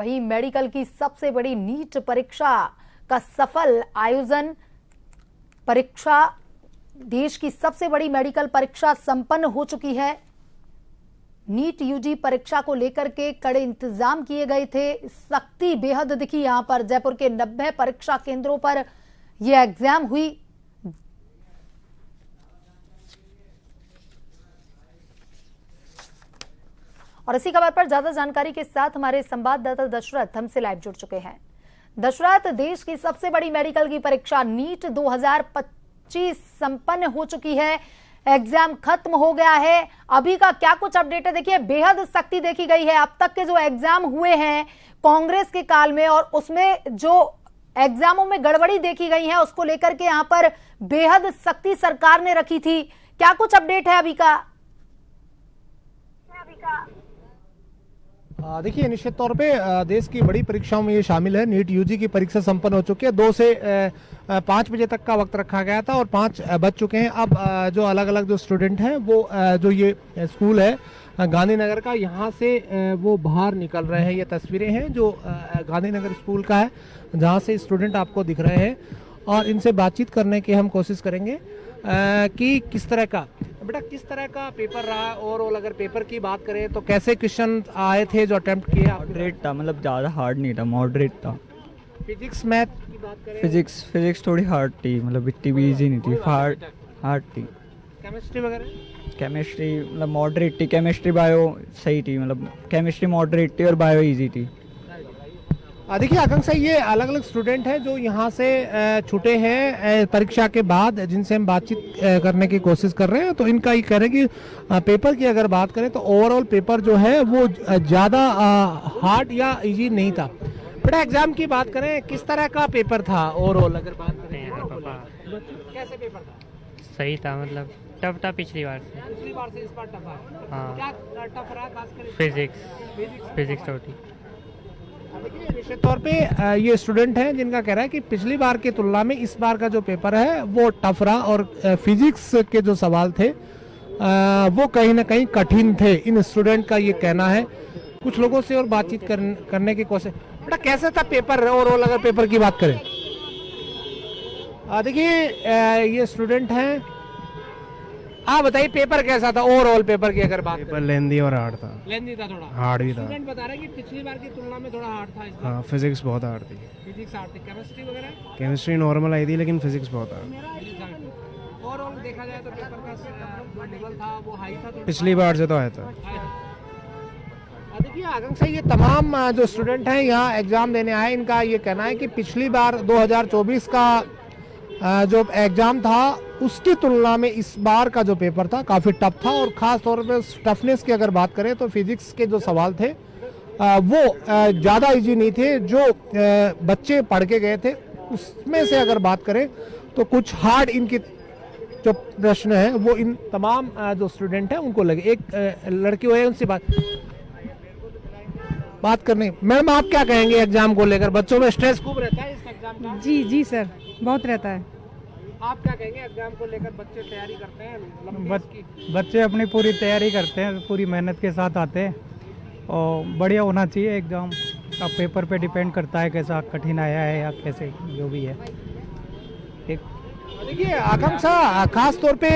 वहीं मेडिकल की सबसे बड़ी नीट परीक्षा का सफल आयोजन। परीक्षा देश की सबसे बड़ी मेडिकल परीक्षा संपन्न हो चुकी है। नीट यूजी परीक्षा को लेकर के कड़े इंतजाम किए गए थे। सख्ती बेहद दिखी यहां पर। जयपुर के 90 परीक्षा केंद्रों पर यह एग्जाम हुई। और इसी खबर पर ज्यादा जानकारी के साथ हमारे संवाददाता दशरथ हमसे लाइव जुड़ चुके हैं। दशरथ, देश की सबसे बड़ी मेडिकल की परीक्षा नीट 2025 संपन्न हो चुकी है। एग्जाम खत्म हो गया है। अभी का क्या कुछ अपडेट है? देखिए, बेहद सख्ती देखी गई है। अब तक के जो एग्जाम हुए हैं कांग्रेस के काल में, और उसमें जो एग्जामों में गड़बड़ी देखी गई है, उसको लेकर के यहाँ पर बेहद सख्ती सरकार ने रखी थी। क्या कुछ अपडेट है अभी का? देखिए, निश्चित तौर पे देश की बड़ी परीक्षाओं में ये शामिल है। नीट यूजी की परीक्षा संपन्न हो चुकी है। 2 से 5 बजे तक का वक्त रखा गया था और 5 बज चुके हैं। अब जो अलग अलग जो स्टूडेंट हैं वो जो ये स्कूल है गांधीनगर का, यहाँ से वो बाहर निकल रहे हैं। ये तस्वीरें हैं जो गांधीनगर स्कूल का है, जहाँ से स्टूडेंट आपको दिख रहे हैं। और इनसे बातचीत करने की हम कोशिश करेंगे कि किस तरह का पेपर रहा। और अगर पेपर की बात करें तो कैसे क्वेश्चन आए थे जो अटेम्प्ट किए? मॉडरेट था, मतलब ज़्यादा हार्ड नहीं था, मॉडरेट था। फिजिक्स मैथ की बात करें? फिजिक्स थोड़ी हार्ड थी, मतलब इतनी भी इजी नहीं थी, हार्ड थी। केमिस्ट्री वगैरह? केमिस्ट्री मतलब मॉडरेट थी। केमिस्ट्री बायो सही थी, मतलब केमिस्ट्री मॉडरेट थी और बायो इजी थी। देखिए आकांक्षा, ये अलग अलग स्टूडेंट हैं जो यहाँ से छूटे हैं परीक्षा के बाद, जिनसे हम बातचीत करने की कोशिश कर रहे हैं। तो इनका ये कह रहे हैं कि पेपर की अगर बात करें तो ओवरऑल पेपर जो है वो ज़्यादा हार्ड या इजी नहीं था। बेटा, एग्जाम की बात करें, किस तरह का पेपर था ओवरऑल अगर बात करें? कैसे पेपर था? सही था, मतलब टफ था पिछली बार से। इस बार टफ है। हाँ, क्या टफ रहा खासकर? फिजिक्स तो थी। देखिए, निश्चित तौर पे ये स्टूडेंट हैं जिनका कह रहा है कि पिछली बार की तुलना में इस बार का जो पेपर है वो टफ रहा। और फिजिक्स के जो सवाल थे वो कहीं ना कहीं कठिन थे। इन स्टूडेंट का ये कहना है। कुछ लोगों से और बातचीत करने की कोशिश। बेटा, कैसे था पेपर ओवरऑल अगर पेपर की बात करें? देखिए, ये स्टूडेंट हैं। आप बताइए पेपर कैसा था ओवरऑल? पेपर की अगर बात करें, पेपर लेंदी और हार्ड था। लेंदी था, थोड़ा हार्ड भी था। स्टूडेंट बता रहे हैं कि पिछली बार की तुलना में थोड़ा हार्ड था इस बार। हाँ, फिजिक्स बहुत हार्ड थी। फिजिक्स हार्ड थी। केमिस्ट्री वगैरह? केमिस्ट्री नॉर्मल आई थी, लेकिन फिजिक्स बहुत हार्ड। ओवरऑल देखा जाए तो पेपर का जो लेवल था वो हाई था। पिछली बार से तो आया था। देखिए आकांक्षा, ये तमाम जो स्टूडेंट हैं यहाँ एग्जाम देने आए, इनका ये कहना है कि पिछली बार 2024 का जो एग्जाम था उसकी तुलना में इस बार का जो पेपर था काफ़ी टफ था। और ख़ास तौर पे टफनेस की अगर बात करें तो फिजिक्स के जो सवाल थे वो ज़्यादा इजी नहीं थे। जो बच्चे पढ़ के गए थे उसमें से अगर बात करें तो कुछ हार्ड इनकी जो प्रश्न है वो इन तमाम जो स्टूडेंट हैं उनको लगे। एक लड़की हुई है, उनसे बात करने। मैडम, आप क्या कहेंगे एग्जाम को लेकर? बच्चों में स्ट्रेस खूब रहता है इस एग्जाम का? जी सर, बहुत रहता है। आप क्या कहेंगे एग्जाम को लेकर? बच्चे तैयारी करते हैं? बच्चे अपनी पूरी तैयारी करते हैं, पूरी मेहनत के साथ आते हैं और बढ़िया होना चाहिए एग्ज़ाम। अब पेपर पे डिपेंड करता है कैसा कठिन आया है या कैसे जो भी है। देखिए आकांक्षा, खास तौर पे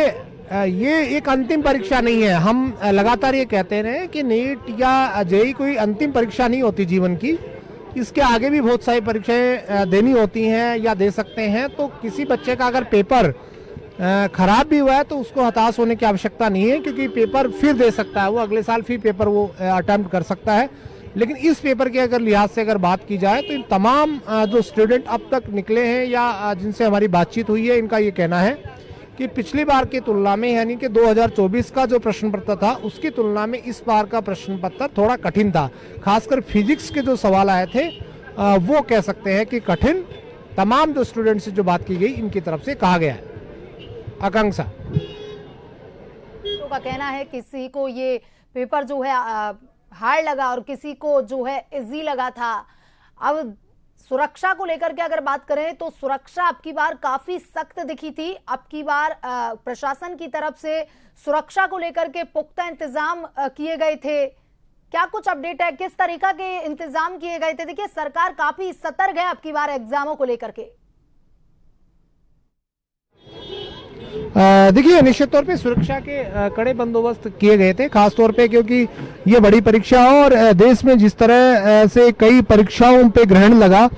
ये एक अंतिम परीक्षा नहीं है। हम लगातार ये कहते रहे कि नीट या जेईई कोई अंतिम परीक्षा नहीं होती जीवन की। इसके आगे भी बहुत सारी परीक्षाएं देनी होती हैं या दे सकते हैं। तो किसी बच्चे का अगर पेपर खराब भी हुआ है तो उसको हताश होने की आवश्यकता नहीं है, क्योंकि पेपर फिर दे सकता है। वो अगले साल फिर पेपर वो अटेम्प्ट कर सकता है। लेकिन इस पेपर के अगर लिहाज से अगर बात की जाए तो इन तमाम जो स्टूडेंट अब तक निकले हैं या जिनसे हमारी बातचीत हुई है, इनका ये कहना है कि पिछली बार की तुलना में, यानी कि 2024 का जो प्रश्न पत्र था उसकी तुलना में इस बार का प्रश्न पत्र थोड़ा कठिन था। खासकर फिजिक्स के जो सवाल आए थे वो कह सकते हैं कि कठिन। तमाम जो स्टूडेंट से जो बात की गई इनकी तरफ से कहा गया है। आकांक्षा, तो का कहना है किसी को ये पेपर जो है हार्ड लगा और किसी को जो है इजी लगा था। अब सुरक्षा को लेकर के अगर बात करें तो सुरक्षा अब की बार काफी सख्त दिखी थी। अब की बार प्रशासन की तरफ से सुरक्षा को लेकर के पुख्ता इंतजाम किए गए थे। क्या कुछ अपडेट है, किस तरीका के इंतजाम किए गए थे? देखिए सरकार काफी सतर्क है अब की बार एग्जामों को लेकर के। देखिए निश्चित तौर पे सुरक्षा के कड़े बंदोबस्त किए गए थे, खास तौर पे क्योंकि ये बड़ी परीक्षा है और देश में जिस तरह से कई परीक्षाओं पे ग्रहण लगा,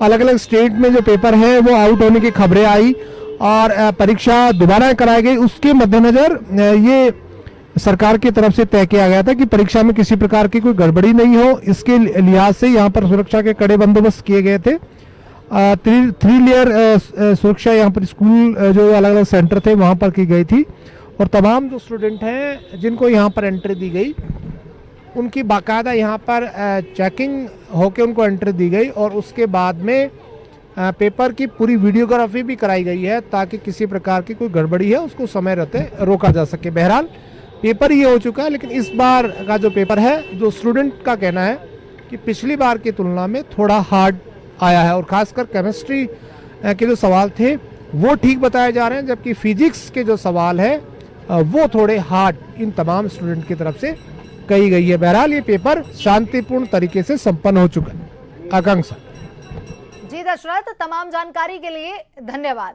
अलग अलग स्टेट में जो पेपर है वो आउट होने की खबरें आई और परीक्षा दोबारा कराई गई। उसके मद्देनजर ये सरकार की तरफ से तय किया गया था कि परीक्षा में किसी प्रकार की कोई गड़बड़ी नहीं हो। इसके लिहाज से यहाँ पर सुरक्षा के कड़े बंदोबस्त किए गए थे। थ्री लेयर सुरक्षा यहाँ पर स्कूल जो अलग अलग सेंटर थे वहाँ पर की गई थी और तमाम जो स्टूडेंट हैं जिनको यहाँ पर एंट्री दी गई उनकी बाकायदा यहाँ पर चेकिंग होके उनको एंट्री दी गई और उसके बाद में पेपर की पूरी वीडियोग्राफी भी कराई गई है ताकि किसी प्रकार की कोई गड़बड़ी है उसको समय रहते रोका जा सके। बहरहाल पेपर ये हो चुका है, लेकिन इस बार का जो पेपर है जो स्टूडेंट का कहना है कि पिछली बार की तुलना में थोड़ा हार्ड आया है और खासकर केमिस्ट्री के जो सवाल थे वो ठीक बताए जा रहे हैं, जबकि फिजिक्स के जो सवाल है वो थोड़े हार्ड इन तमाम स्टूडेंट की तरफ से कही गई है। बहरहाल ये पेपर शांतिपूर्ण तरीके से संपन्न हो चुका है। आकांक्षा जी दशरथ, तमाम जानकारी के लिए धन्यवाद।